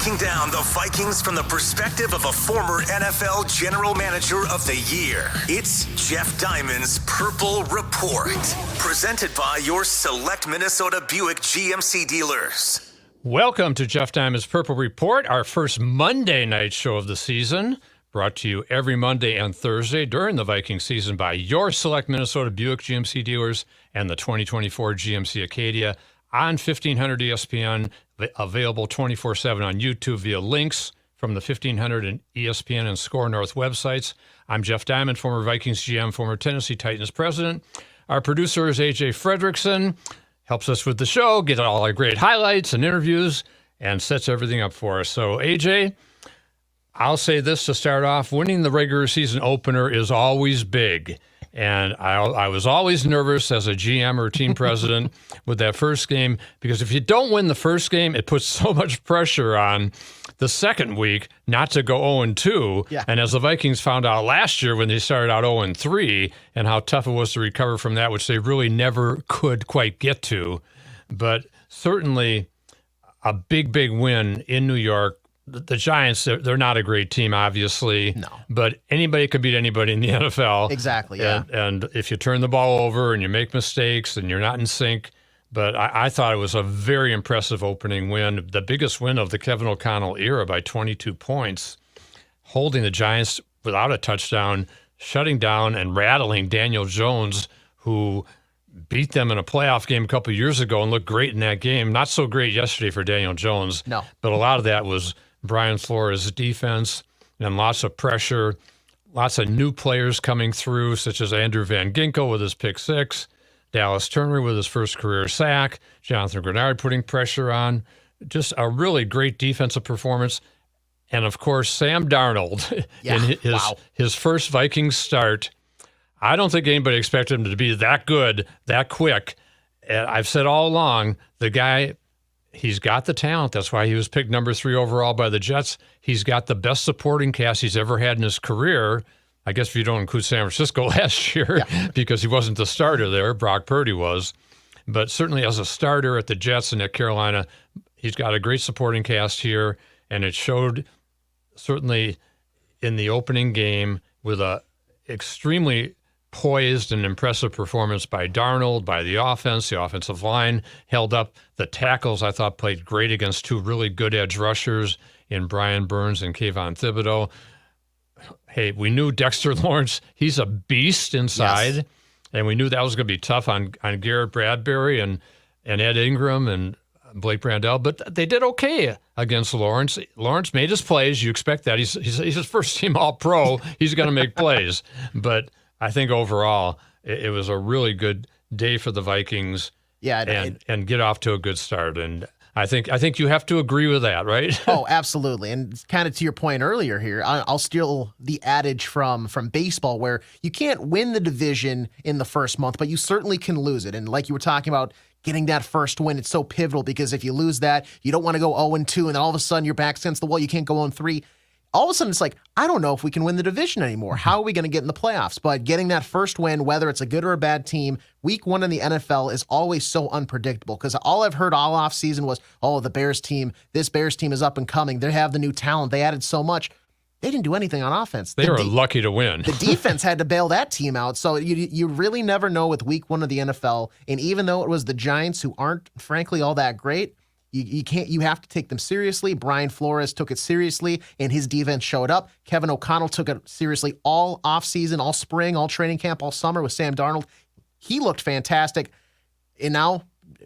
breaking down the Vikings from the perspective of a former NFL General Manager of the Year. It's Jeff Diamond's Purple Report, presented by your select Minnesota Buick GMC dealers. Welcome to Jeff Diamond's Purple Report, our first Monday night show of the season, brought to you every Monday and Thursday during the Viking season by your select Minnesota Buick GMC dealers and the 2024 GMC Acadia on 1500 ESPN, available 24/7 on YouTube via links from the 1500 and ESPN and Score North websites. I'm Jeff Diamond, former Vikings GM, former Tennessee Titans president. Our producer is AJ Fredrickson, helps us with the show, get all our great highlights and interviews, and sets everything up for us. So, AJ, I'll say this to start off. Winning the regular season opener is always big. And I was always nervous as a GM or team president with that first game, because if you don't win the first game, it puts so much pressure on the second week not to go 0-2. Yeah. And as the Vikings found out last year when they started out 0-3 and how tough it was to recover from that, which they really never could quite get to. But certainly a big, big win in New York. The Giants, they're not a great team, obviously. No. But anybody could beat anybody in the NFL. Exactly, yeah. And if you turn the ball over and you make mistakes and you're not in sync. But I thought it was a very impressive opening win, the biggest win of the Kevin O'Connell era by 22 points, holding the Giants without a touchdown, shutting down and rattling Daniel Jones, who beat them in a playoff game a couple of years ago and looked great in that game. Not so great yesterday for Daniel Jones. No. But a lot of that was Brian Flores' defense and lots of pressure, lots of new players coming through, such as Andrew Van Ginkel with his pick six, Dallas Turner with his first career sack, Jonathan Grenard putting pressure on. Just a really great defensive performance. And, of course, Sam Darnold in his first Vikings start. I don't think anybody expected him to be that good, that quick. And I've said all along, the guy, he's got the talent. That's why he was picked number 3 overall by the Jets. He's got the best supporting cast he's ever had in his career. I guess if you don't include San Francisco last year, because he wasn't the starter there. Brock Purdy was. But certainly as a starter at the Jets and at Carolina, he's got a great supporting cast here. And it showed certainly in the opening game with a extremely poised and impressive performance by Darnold, by the offense. The offensive line held up. The tackles, I thought, played great against two really good edge rushers in Brian Burns and Kayvon Thibodeau. Hey, we knew Dexter Lawrence, he's a beast inside, Yes. and we knew that was going to be tough on Garrett Bradbury and Ed Ingram and Blake Brandel, but they did okay against Lawrence. Lawrence made his plays. You expect that. He's his first team All-Pro. He's going to make plays. But I think overall, it was a really good day for the Vikings, and get off to a good start. And I think you have to agree with that, right? Oh, absolutely. And kind of to your point earlier here, I'll steal the adage from baseball where you can't win the division in the first month, but you certainly can lose it. And like you were talking about, getting that first win, it's so pivotal because if you lose that, you don't want to go 0-2, and then all of a sudden your back's against the wall, you can't go 0-3. All of a sudden, it's like, I don't know if we can win the division anymore. How are we going to get in the playoffs? But getting that first win, whether it's a good or a bad team, week 1 in the NFL is always so unpredictable because all I've heard all offseason was, the Bears team, this Bears team is up and coming. They have the new talent. They added so much. They didn't do anything on offense. They were lucky to win. The defense had to bail that team out. So you really never know with week 1 of the NFL. And even though it was the Giants, who aren't, frankly, all that great, you have to take them seriously. Brian Flores took it seriously, and his defense showed up. Kevin O'Connell took it seriously all offseason, all spring, all training camp, all summer with Sam Darnold. He looked fantastic. And now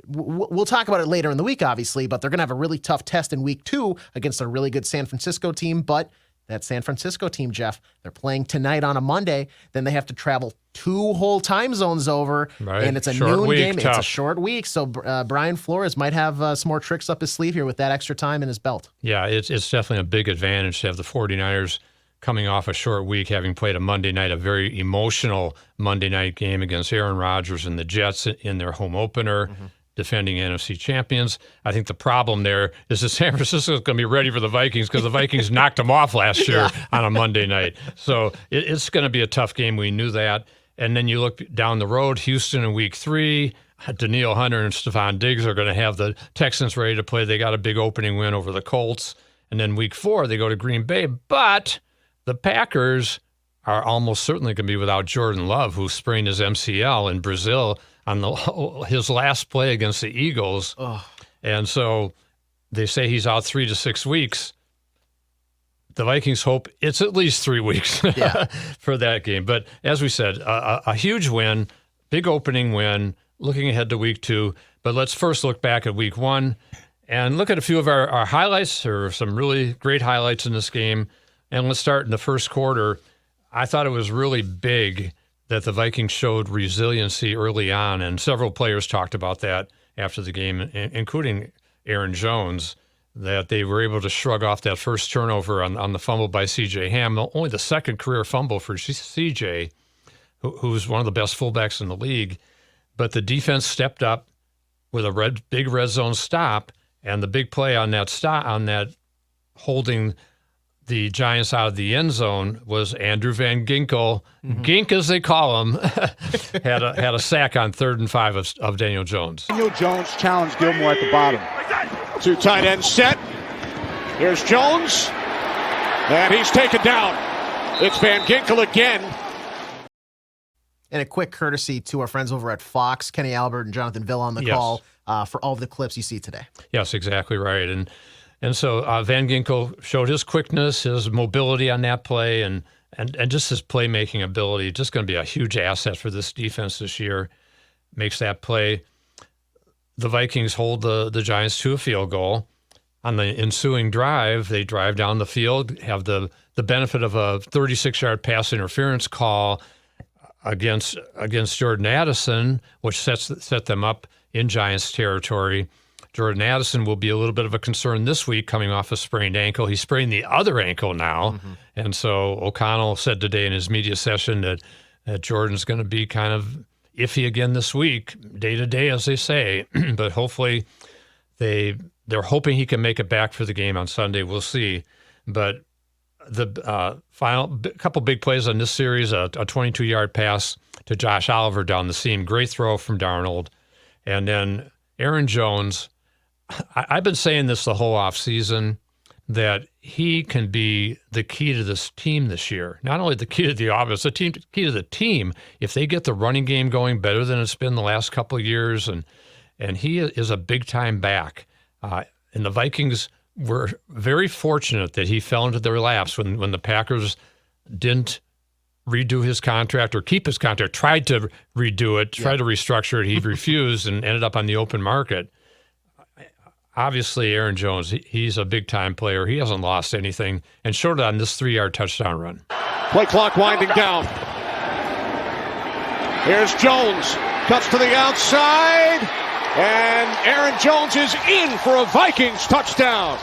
we'll talk about it later in the week, obviously, but they're going to have a really tough test in week 2 against a really good San Francisco team. But that San Francisco team, Jeff, they're playing tonight on a Monday. Then they have to travel 2 whole time zones over, and it's a noon game. Tough. It's a short week, so Brian Flores might have some more tricks up his sleeve here with that extra time in his belt. Yeah, it's definitely a big advantage to have the 49ers coming off a short week, having played a Monday night, a very emotional Monday night game against Aaron Rodgers and the Jets in their home opener. Mm-hmm. Defending NFC champions. I think the problem there is that San Francisco is going to be ready for the Vikings because the Vikings knocked them off last year on a Monday night. So it's going to be a tough game. We knew that. And then you look down the road, Houston in week 3, Danielle Hunter and Stephon Diggs are going to have the Texans ready to play. They got a big opening win over the Colts. And then week 4, they go to Green Bay. But the Packers are almost certainly going to be without Jordan Love, who sprained his MCL in Brazil on his last play against the Eagles. Ugh. And so they say he's out 3 to 6 weeks. The Vikings hope it's at least 3 weeks for that game. But as we said, a huge win, big opening win, looking ahead to week 2. But let's first look back at week 1 and look at a few of our highlights, or some really great highlights in this game. And let's start in the first quarter. I thought it was really big that the Vikings showed resiliency early on, and several players talked about that after the game, including Aaron Jones, that they were able to shrug off that first turnover on the fumble by C.J. Ham, only the second career fumble for C.J., who's one of the best fullbacks in the league. But the defense stepped up with a big red zone stop, and the big play on that holding the Giants out of the end zone was Andrew Van Ginkel, Gink as they call him, had a sack on 3rd and 5 of Daniel Jones. Daniel Jones challenged Gilmore at the bottom. 2 tight ends set. Here's Jones, and he's taken down. It's Van Ginkel again. And a quick courtesy to our friends over at Fox, Kenny Albert and Jonathan Villa on the call for all of the clips you see today. Yes, exactly right. And so Van Ginkel showed his quickness, his mobility on that play, and just his playmaking ability. Just going to be a huge asset for this defense this year. Makes that play. The Vikings hold the Giants to a field goal. On the ensuing drive, they drive down the field, have the benefit of a 36-yard pass interference call against Jordan Addison, which set them up in Giants territory. Jordan Addison will be a little bit of a concern this week coming off a sprained ankle. He sprained the other ankle now. And so O'Connell said today in his media session that Jordan's going to be kind of iffy again this week, day to day, as they say. But hopefully they're hoping he can make it back for the game on Sunday. We'll see. But the final couple big plays on this series, a 22-yard pass to Josh Oliver down the seam. Great throw from Darnold. And then Aaron Jones, I've been saying this the whole offseason, that he can be the key to this team this year. Not only the key to the offense, the key to the team. If they get the running game going better than it's been the last couple of years, and he is a big-time back. And the Vikings were very fortunate that he fell into their laps when the Packers didn't redo his contract or keep his contract, tried to redo it, tried to restructure it. He refused and ended up on the open market. Obviously, Aaron Jones, he's a big-time player. He hasn't lost anything and showed it on this 3-yard touchdown run. Play clock winding down. Here's Jones. Cuts to the outside. And Aaron Jones is in for a Vikings touchdown.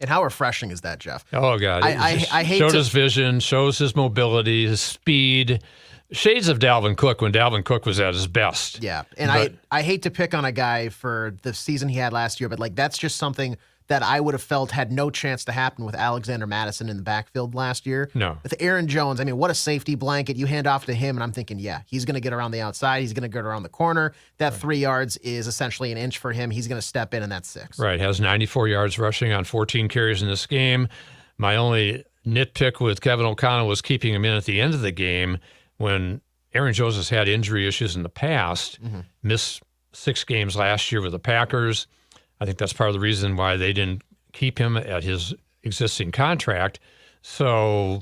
And how refreshing is that, Jeff? Oh, God. I hate showed his vision, shows his mobility, his speed. Shades of Dalvin Cook when Dalvin Cook was at his best. Yeah, and I hate to pick on a guy for the season he had last year, but like that's just something that I would have felt had no chance to happen with Alexander Mattison in the backfield last year. No. With Aaron Jones, I mean, what a safety blanket. You hand off to him, and I'm thinking, yeah, he's going to get around the outside. He's going to get around the corner. That 3 yards is essentially an inch for him. He's going to step in, and that's 6. Right, has 94 yards rushing on 14 carries in this game. My only nitpick with Kevin O'Connell was keeping him in at the end of the game when Aaron Jones has had injury issues in the past, missed 6 games last year with the Packers. I think that's part of the reason why they didn't keep him at his existing contract. So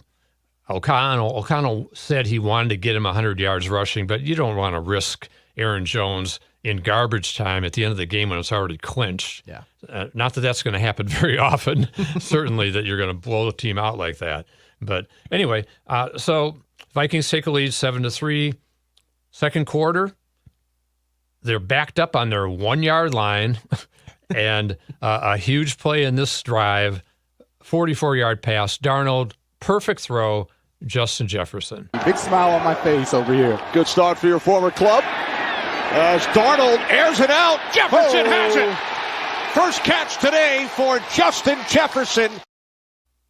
O'Connell said he wanted to get him 100 yards rushing, but you don't want to risk Aaron Jones in garbage time at the end of the game when it's already clinched. Yeah. Not that that's going to happen very often, certainly that you're going to blow the team out like that. But anyway, so Vikings take a lead 7-3. Second quarter, they're backed up on their 1-yard line. And a huge play in this drive, 44-yard pass. Darnold, perfect throw, Justin Jefferson. Big smile on my face over here. Good start for your former club. As Darnold airs it out, Jefferson has it. First catch today for Justin Jefferson.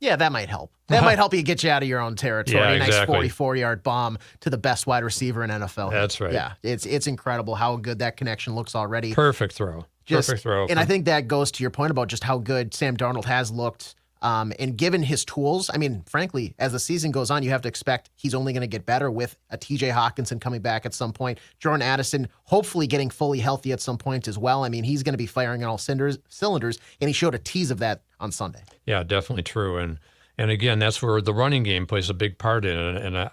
Yeah, that might help. That might help you get you out of your own territory. Yeah, a nice exactly. 44-yard bomb to the best wide receiver in NFL. That's right. Yeah, it's incredible how good that connection looks already. Perfect throw. Perfect throw. And I think that goes to your point about just how good Sam Darnold has looked. And given his tools, I mean, frankly, as the season goes on, you have to expect he's only going to get better with a TJ Hawkinson coming back at some point. Jordan Addison hopefully getting fully healthy at some point as well. I mean, he's going to be firing on all cylinders, and he showed a tease of that on Sunday. Yeah, definitely true. And again, that's where the running game plays a big part in it. And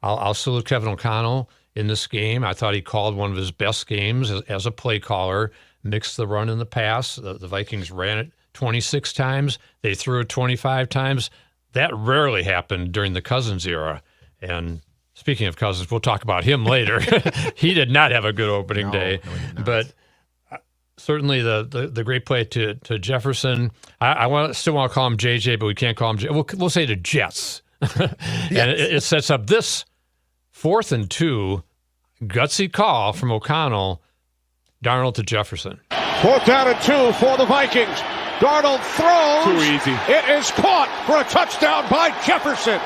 I'll salute Kevin O'Connell in this game. I thought he called one of his best games as a play caller, mixed the run and the pass. The Vikings ran it 26 times. They threw it 25 times. That rarely happened during the Cousins era. And speaking of Cousins, we'll talk about him later. He did not have a good opening day. No, but certainly the great play to Jefferson. I still want to call him JJ, but we can't call him we'll say the Jets. And it sets up this 4th and 2 gutsy call from O'Connell, Darnold to Jefferson. 4th down and 2 for the Vikings. Darnold throws. Too easy. It is caught for a touchdown by Jefferson.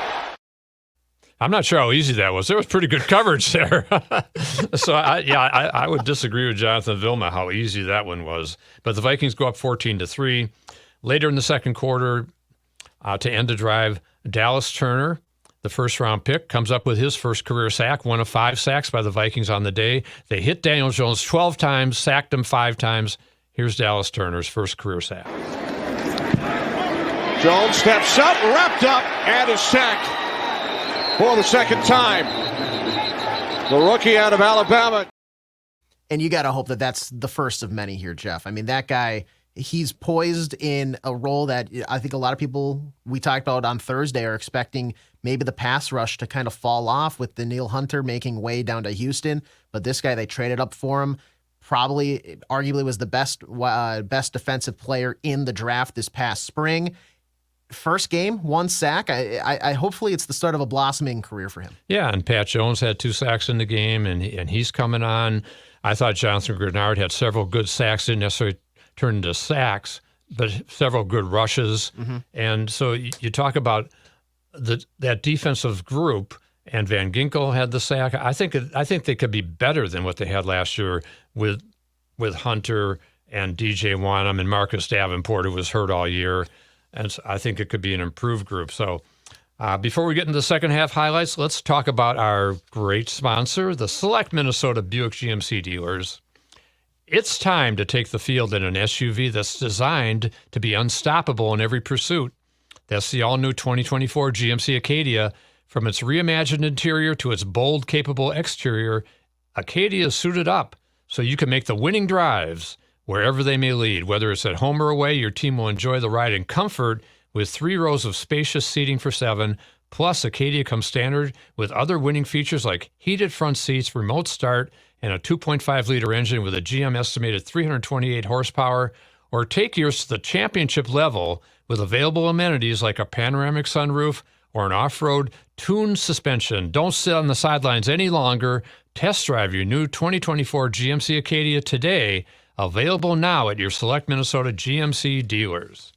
I'm not sure how easy that was. There was pretty good coverage there. So, I would disagree with Jonathan Vilma how easy that one was. But the Vikings go up 14-3. Later in the second quarter, to end the drive, Dallas Turner, the first-round pick, comes up with his first career sack, one of 5 sacks by the Vikings on the day. They hit Daniel Jones 12 times, sacked him 5 times. Here's Dallas Turner's first career sack. Jones steps up, wrapped up, and is sacked for the second time. The rookie out of Alabama. And you got to hope that that's the first of many here, Jeff. I mean, that guy, he's poised in a role that I think a lot of people we talked about on Thursday are expecting maybe the pass rush to kind of fall off with Danielle Hunter making way down to Houston. But this guy, they traded up for him. Probably, arguably, was the best defensive player in the draft this past spring. First game, 1 sack. I hopefully it's the start of a blossoming career for him. Yeah, and Pat Jones had 2 sacks in the game, and he's coming on. I thought Jonathan Grenard had several good sacks, didn't necessarily turn into sacks, but several good rushes. Mm-hmm. And so you talk about that defensive group. And Van Ginkel had the sack. I think they could be better than what they had last year with Hunter and DJ Wanham and Marcus Davenport, who was hurt all year. And so I think it could be an improved group. So before we get into the second half highlights, let's talk about our great sponsor, the Select Minnesota Buick GMC dealers. It's time to take the field in an SUV that's designed to be unstoppable in every pursuit. That's the all-new 2024 GMC Acadia. From its reimagined interior to its bold, capable exterior, Acadia is suited up so you can make the winning drives wherever they may lead. Whether it's at home or away, your team will enjoy the ride in comfort with 3 rows of spacious seating for 7. Plus, Acadia comes standard with other winning features like heated front seats, remote start, and a 2.5-liter engine with a GM estimated 328 horsepower. Or take yours to the championship level with available amenities like a panoramic sunroof or an off-road tuned suspension. Don't sit on the sidelines any longer. Test drive your new 2024 GMC Acadia today. Available now at your Select Minnesota GMC dealers.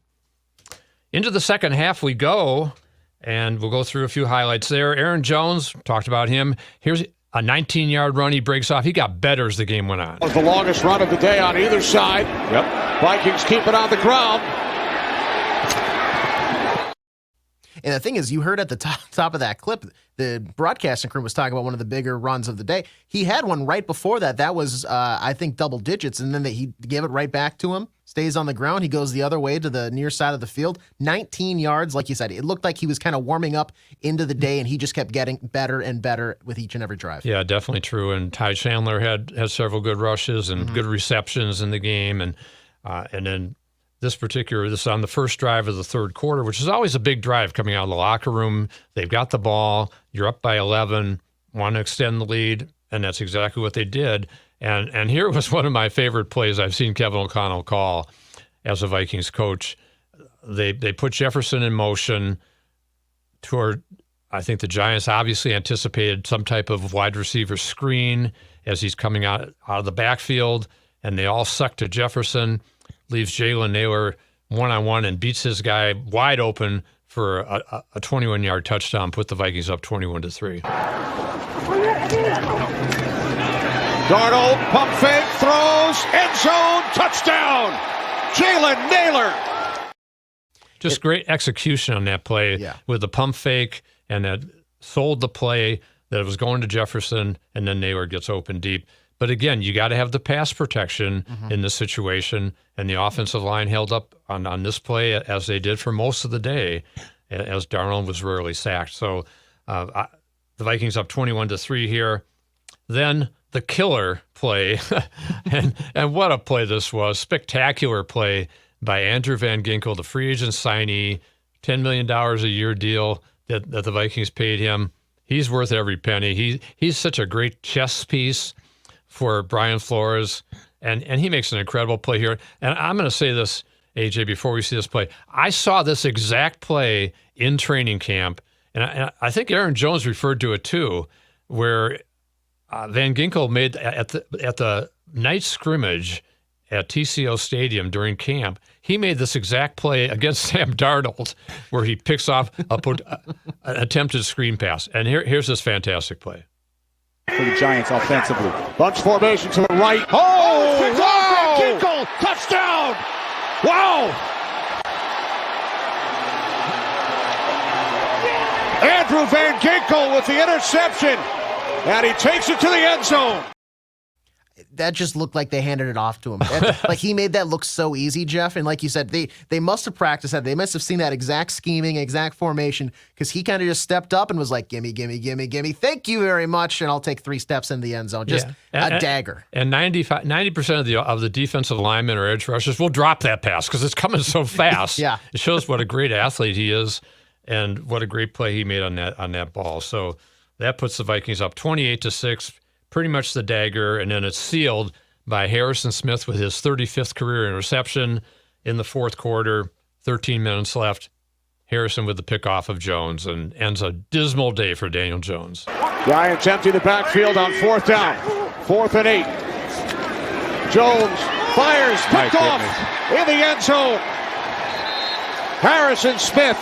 Into the second half we go, and we'll go through a few highlights there. Aaron Jones, talked about him. Here's a 19-yard run he breaks off. He got better as the game went on. That was the longest run of the day on either side. Yep. Vikings keep it on the ground. And the thing is, you heard at the top of that clip, the broadcasting crew was talking about one of the bigger runs of the day. He had one right before that. That was, I think, double digits. And then he gave it right back to him. Stays on the ground. He goes the other way to the near side of the field. 19 yards, like you said. It looked like he was kind of warming up into the day, and he just kept getting better and better with each and every drive. Yeah, definitely true. And Ty Chandler had several good rushes and good receptions in the game. And then this on the first drive of the third quarter, which is always a big drive coming out of the locker room. They've got the ball. You're up by 11, want to extend the lead, and that's exactly what they did. And here was one of my favorite plays I've seen Kevin O'Connell call as a Vikings coach. They put Jefferson in motion toward, I think the Giants obviously anticipated some type of wide receiver screen as he's coming out of the backfield, and they all suck to Jefferson. Leaves Jalen Naylor one-on-one and beats his guy wide open for a 21-yard touchdown, put the Vikings up 21-3. Darnold, pump fake, throws, end zone, touchdown! Jalen Naylor. Just great execution on that play with the pump fake, and that sold the play that it was going to Jefferson, and then Naylor gets open deep. But again, you got to have the pass protection in this situation, and the offensive line held up on this play as they did for most of the day, as Darnold was rarely sacked. So the Vikings up 21-3 here. Then the killer play, and what a play this was. Spectacular play by Andrew Van Ginkel, the free agent signee, $10 million a year deal that the Vikings paid him. He's worth every penny. He's such a great chess piece for Brian Flores, and he makes an incredible play here. And I'm going to say this, AJ, before we see this play. I saw this exact play in training camp, and I think Aaron Jones referred to it too, where Van Ginkel made at the night scrimmage at TCO Stadium during camp, he made this exact play against Sam Darnold where he picks off an attempted screen pass. And here's this fantastic play. For the Giants offensively. Bunch formation to the right. Oh, wow! Van Ginkel, touchdown! Wow! Andrew Van Ginkel with the interception, and he takes it to the end zone. That just looked like they handed it off to him. Like, he made that look so easy, Jeff. And like you said, they must have practiced that. They must have seen that exact scheming, exact formation, because he kind of just stepped up and was like, gimme, gimme, gimme, gimme. Thank you very much. And I'll take 3 steps in the end zone. Just a dagger. And 90% of the defensive linemen or edge rushers will drop that pass because it's coming so fast. Yeah. It shows what a great athlete he is and what a great play he made on that ball. So that puts the Vikings up 28-6. Pretty much the dagger, and then it's sealed by Harrison Smith with his 35th career interception in the fourth quarter. 13 minutes left. Harrison with the pickoff of Jones, and ends a dismal day for Daniel Jones. Giants empty the backfield on 4th down. 4th and 8. Jones fires, picked off in the end zone. Harrison Smith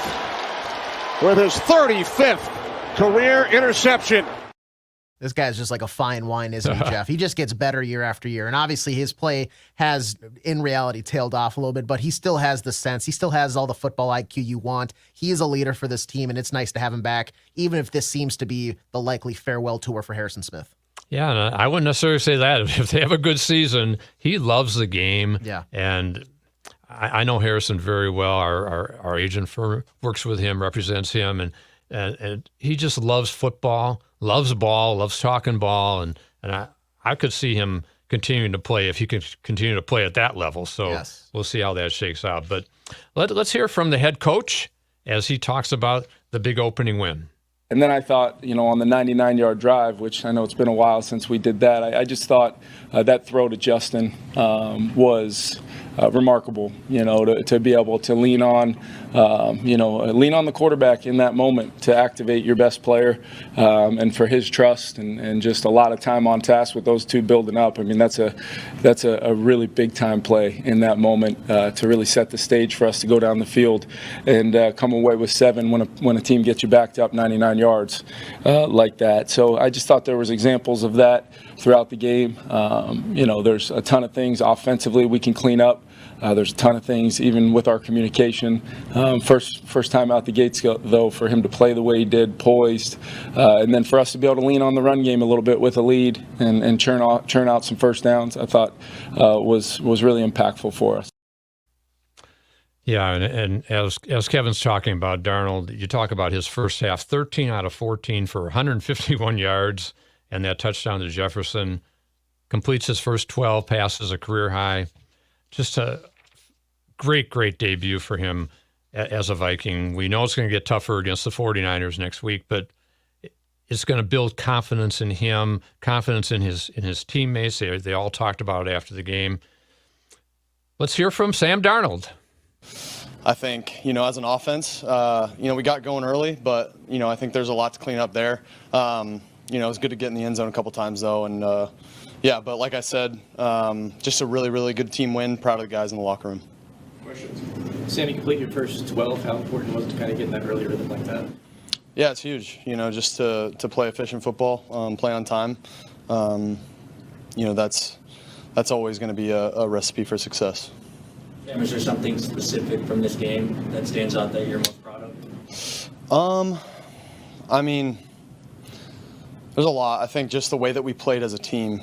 with his 35th career interception. This guy's just like a fine wine, isn't he, Jeff? He just gets better year after year. And obviously his play has, in reality, tailed off a little bit, but he still has the sense. He still has all the football IQ you want. He is a leader for this team, and it's nice to have him back, even if this seems to be the likely farewell tour for Harrison Smith. Yeah, and I wouldn't necessarily say that. If they have a good season, he loves the game. Yeah. And I know Harrison very well. Our agent firm works with him, represents him, and he just loves football. Loves ball, loves talking ball, and I could see him continuing to play if he can continue to play at that level. So We'll see how that shakes out. But let's hear from the head coach as he talks about the big opening win. And then I thought, on the 99-yard drive, which I know it's been a while since we did that, I just thought that throw to Justin was remarkable, to be able to lean on the quarterback in that moment to activate your best player, and for his trust and just a lot of time on task with those two building up. I mean, that's a really big time play in that moment to really set the stage for us to go down the field and come away with 7 when a team gets you backed up 99 yards like that. So I just thought there was examples of that throughout the game. There's a ton of things offensively we can clean up. There's a ton of things, even with our communication. First time out the gates, though, for him to play the way he did, poised, and then for us to be able to lean on the run game a little bit with a lead and churn out some first downs, I thought was really impactful for us. Yeah, and as Kevin's talking about Darnold, you talk about his first half, 13 out of 14 for 151 yards, and that touchdown to Jefferson. Completes his first 12 passes, a career high. Just a great debut for him as a Viking. We know it's going to get tougher against the 49ers next week, but it's going to build confidence in him, confidence in his teammates. They all talked about it after the game. Let's hear from Sam Darnold. I think, as an offense, we got going early, but, I think there's a lot to clean up there. It was good to get in the end zone a couple times, though, and but like I said, just a really, really good team win. Proud of the guys in the locker room. Questions? Sammy, complete your first 12. How important was it to kind of get in that early rhythm like that? Yeah, it's huge. Just to play efficient football, play on time. That's always going to be a recipe for success. Sam, is there something specific from this game that stands out that you're most proud of? There's a lot. I think just the way that we played as a team,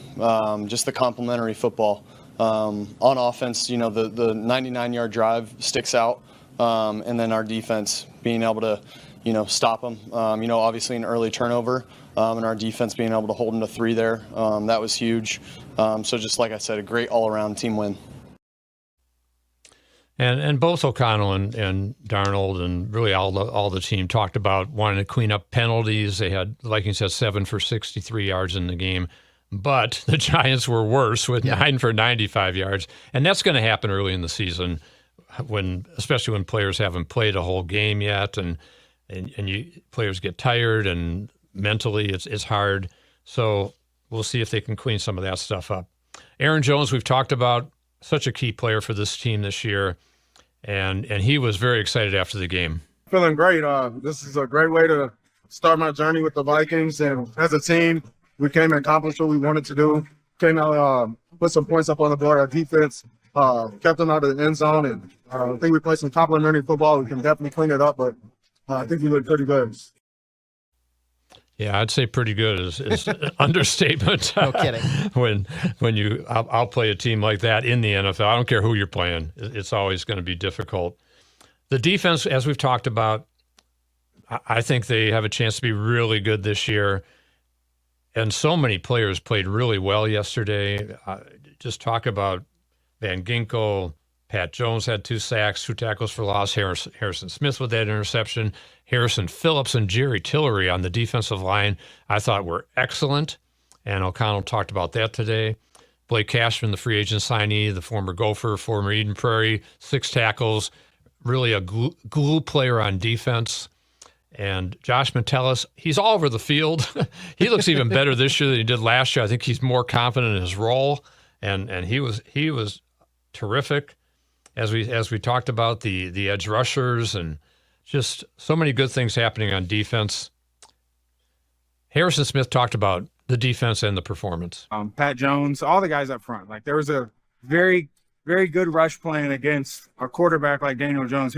just the complementary football. On offense, the 99-yard drive sticks out, and then our defense being able to, stop them. Obviously an early turnover, and our defense being able to hold them to 3 there, that was huge. So just like I said, a great all-around team win. And both O'Connell and Darnold and really all the team talked about wanting to clean up penalties. The Vikings had 7 for 63 yards in the game, but the Giants were worse with 9 for 95 yards. And that's going to happen early in the season, especially when players haven't played a whole game yet, and players get tired, and mentally it's hard. So we'll see if they can clean some of that stuff up. Aaron Jones, we've talked about, such a key player for this team this year, and he was very excited after the game. Feeling great. This is a great way to start my journey with the Vikings, and as a team, we came and accomplished what we wanted to do. Came out, put some points up on the board. Our defense kept them out of the end zone, and I think we played some complementary football. We can definitely clean it up, but I think we look pretty good. Yeah, I'd say pretty good is an understatement. No kidding. when I'll play a team like that in the NFL. I don't care who you're playing. It's always going to be difficult. The defense, as we've talked about, I think they have a chance to be really good this year. And so many players played really well yesterday. Just talk about Van Ginkel. Pat Jones had 2 sacks, 2 tackles for loss. Harrison Smith with that interception. Harrison Phillips and Jerry Tillery on the defensive line, I thought were excellent. And O'Connell talked about that today. Blake Cashman, the free agent signee, the former Gopher, former Eden Prairie, 6 tackles, really a glue player on defense. And Josh Metellus, he's all over the field. He looks even better this year than he did last year. I think he's more confident in his role, and he was terrific. As we talked about the edge rushers and just so many good things happening on defense. Harrison Smith talked about the defense and the performance. Pat Jones, all the guys up front. Like, there was a very, very good rush plan against a quarterback like Daniel Jones,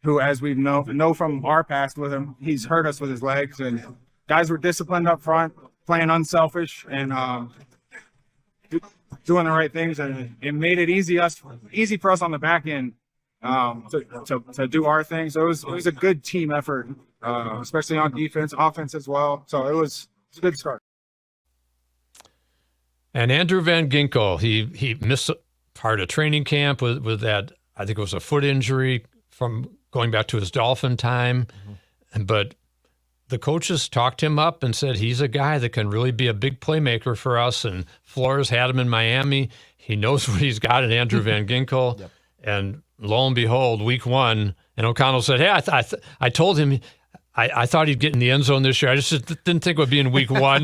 who as we know from our past with him, he's hurt us with his legs. And guys were disciplined up front, playing unselfish, and doing the right things, and it made it easy for us on the back end to do our thing. So it was a good team effort, especially on defense, offense as well. So it was a good start. And Andrew Van Ginkel, he missed part of training camp with that, I think it was a foot injury from going back to his Dolphin time, but the coaches talked him up and said he's a guy that can really be a big playmaker for us. And Flores had him in Miami. He knows what he's got in Andrew Van Ginkel. Yep. And lo and behold, week 1, and O'Connell said, hey, I told him I thought he'd get in the end zone this year. I just didn't think it would be in week 1.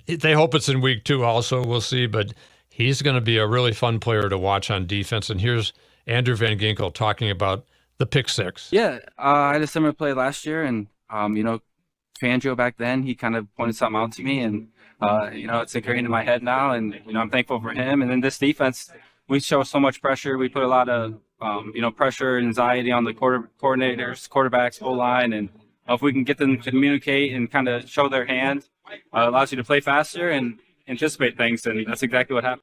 They hope it's in week 2 also. We'll see. But he's going to be a really fun player to watch on defense. And here's Andrew Van Ginkel talking about the pick 6. Yeah, I had a similar play last year, and Fangio back then, he kind of pointed something out to me, and it's ingrained in my head now, and I'm thankful for him. And then this defense, we show so much pressure. We put a lot of pressure and anxiety on the coordinators, quarterbacks, O-line, and if we can get them to communicate and kind of show their hand, allows you to play faster and anticipate things, and that's exactly what happened.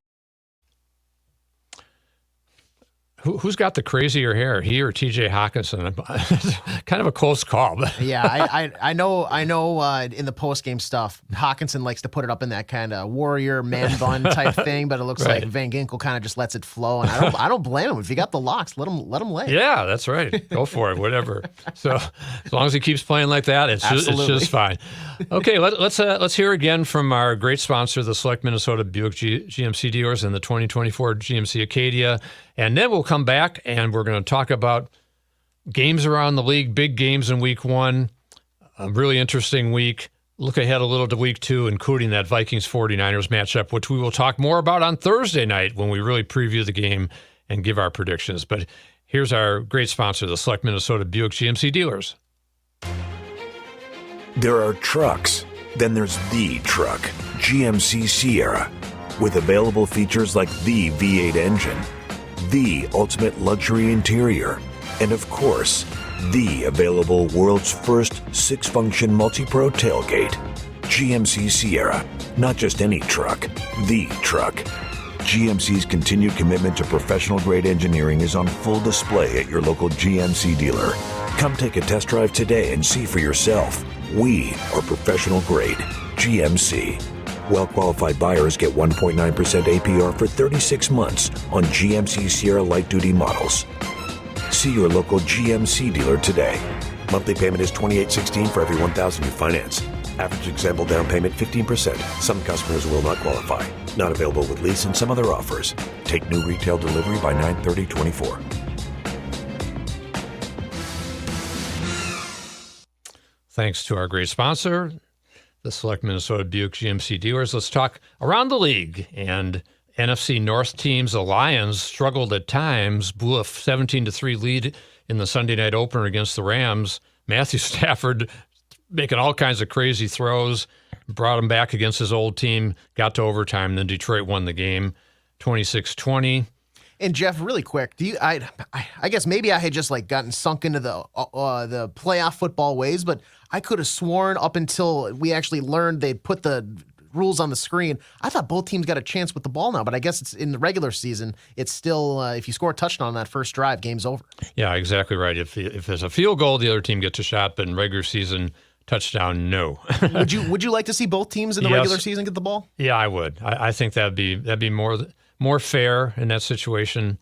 Who's got the crazier hair, he or T.J. Hawkinson? Kind of a close call. Yeah, I know. In the post game stuff, Hawkinson likes to put it up in that kind of warrior man bun type thing, but it looks like Van Ginkel kind of just lets it flow, and I don't blame him. If you got the locks, let him lay. Yeah, that's right. Go for it, whatever. So as long as he keeps playing like that, it's just fine. Okay, let's hear again from our great sponsor, the Select Minnesota Buick GMC dealers and the 2024 GMC Acadia. And then we'll come back and we're going to talk about games around the league, big games in week 1, a really interesting week. Look ahead a little to week 2, including that Vikings 49ers matchup, which we will talk more about on Thursday night when we really preview the game and give our predictions. But Here's our great sponsor, the Select Minnesota Buick GMC dealers. There are trucks, then there's the truck, GMC Sierra, with available features like the V8 engine, the ultimate luxury interior, and of course, the available world's first 6-function multi-pro tailgate. GMC Sierra, not just any truck, the truck. GMC's continued commitment to professional-grade engineering is on full display at your local GMC dealer. Come take a test drive today and see for yourself. We are professional-grade. GMC. Well-qualified buyers get 1.9% APR for 36 months on GMC Sierra light-duty models. See your local GMC dealer today. Monthly payment is $28.16 for every $1,000 you finance. Average example down payment 15%. Some customers will not qualify. Not available with lease and some other offers. Take new retail delivery by 9/30/24. Thanks to our great sponsor, the Select Minnesota Buick GMC dealers. Let's talk around the league. And NFC North teams, the Lions, struggled at times, blew a 17-3 lead in the Sunday night opener against the Rams. Matthew Stafford making all kinds of crazy throws, brought him back against his old team, got to overtime, then Detroit won the game 26-20. And Jeff, really quick, I guess maybe I had just like gotten sunk into the playoff football ways, but I could have sworn up until we actually learned they'd put the rules on the screen, I thought both teams got a chance with the ball now, but I guess it's in the regular season, it's still, if you score a touchdown on that first drive, game's over. Yeah, exactly right. If there's a field goal, the other team gets a shot, but in regular season, touchdown, no. Would you like to see both teams in the regular season get the ball? Yeah, I would. I think that'd be more fair in that situation,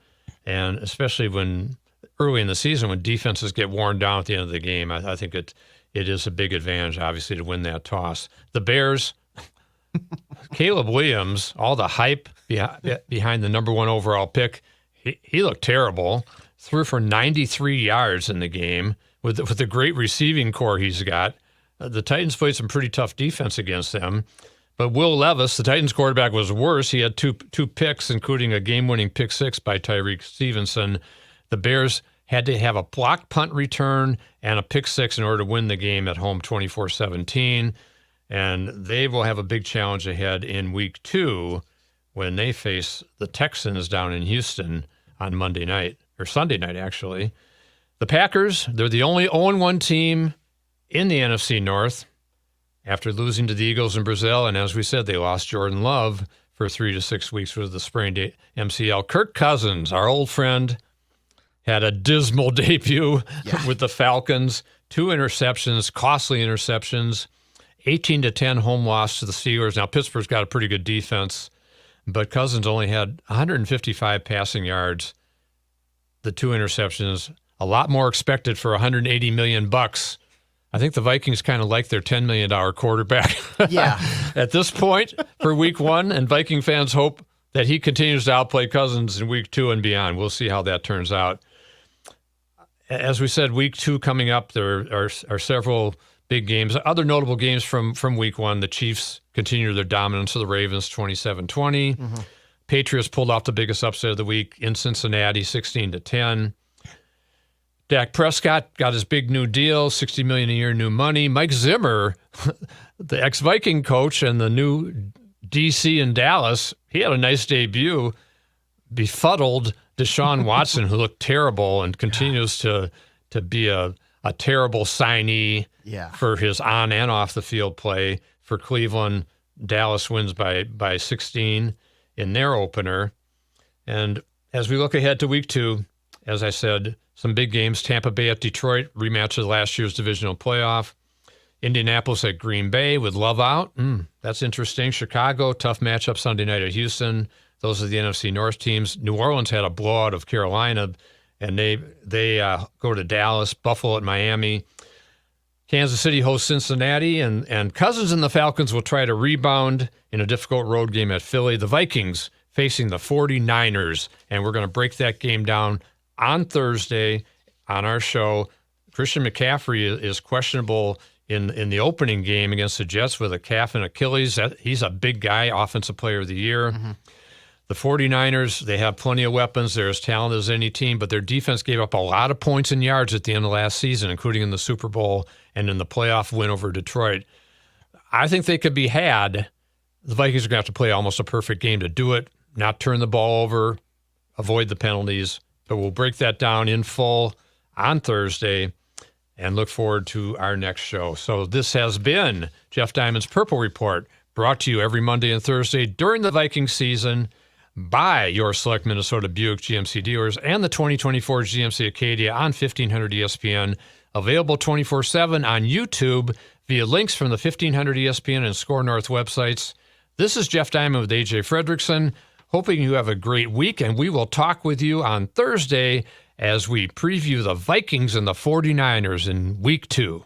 and especially when early in the season when defenses get worn down at the end of the game, I think it is a big advantage, obviously, to win that toss. The Bears, Caleb Williams, all the hype behind the number 1 overall pick, he looked terrible. Threw for 93 yards in the game with the great receiving core he's got. The Titans played some pretty tough defense against them. But Will Levis, the Titans quarterback, was worse. He had two picks, including a game-winning pick 6 by Tyreek Stevenson. The Bears had to have a blocked punt return and a pick 6 in order to win the game at home 24-17. And they will have a big challenge ahead in week 2 when they face the Texans down in Houston on Monday night, or Sunday night, actually. The Packers, they're the only 0-1 team in the NFC North after losing to the Eagles in Brazil. And as we said, they lost Jordan Love for 3 to 6 weeks with the sprained MCL. Kirk Cousins, our old friend, had a dismal debut with the Falcons. 2 interceptions, costly interceptions, 18-10 home loss to the Steelers. Now, Pittsburgh's got a pretty good defense, but Cousins only had 155 passing yards. The 2 interceptions, a lot more expected for $180 million. I think the Vikings kind of like their $10 million quarterback. Yeah. At this point for week 1, and Viking fans hope that he continues to outplay Cousins in week 2 and beyond. We'll see how that turns out. As we said, week 2 coming up, there are several big games. Other notable games from week 1, the Chiefs continue their dominance of the Ravens 27-20. Mm-hmm. Patriots pulled off the biggest upset of the week in Cincinnati, 16-10. Dak Prescott got his big new deal, $60 million a year, new money. Mike Zimmer, the ex-Viking coach and the new DC in Dallas, he had a nice debut, befuddled Deshaun Watson, who looked terrible and continues to be a terrible signee for his on and off the field play for Cleveland. Dallas wins by 16 in their opener. And as we look ahead to week 2, as I said, some big games. Tampa Bay at Detroit, rematch of last year's divisional playoff. Indianapolis at Green Bay with Love out. That's interesting. Chicago, tough matchup Sunday night at Houston. Those are the NFC North teams. New Orleans had a blowout of Carolina, and they go to Dallas. Buffalo at Miami. Kansas City hosts Cincinnati, and Cousins and the Falcons will try to rebound in a difficult road game at Philly. The Vikings facing the 49ers, and we're going to break that game down on Thursday on our show. Christian McCaffrey is questionable in the opening game against the Jets with a calf and Achilles. He's a big guy, offensive player of the year. Mm-hmm. The 49ers, they have plenty of weapons. They're as talented as any team, but their defense gave up a lot of points and yards at the end of last season, including in the Super Bowl and in the playoff win over Detroit. I think they could be had. The Vikings are going to have to play almost a perfect game to do it, not turn the ball over, avoid the penalties. But we'll break that down in full on Thursday and look forward to our next show. So this has been Jeff Diamond's Purple Report, brought to you every Monday and Thursday during the Vikings season by your select Minnesota Buick GMC dealers and the 2024 GMC Acadia on 1500 ESPN, available 24/7 on YouTube via links from the 1500 ESPN and Score North websites. This is Jeff Diamond with AJ Fredrickson, hoping you have a great week, and we will talk with you on Thursday as we preview the Vikings and the 49ers in Week 2.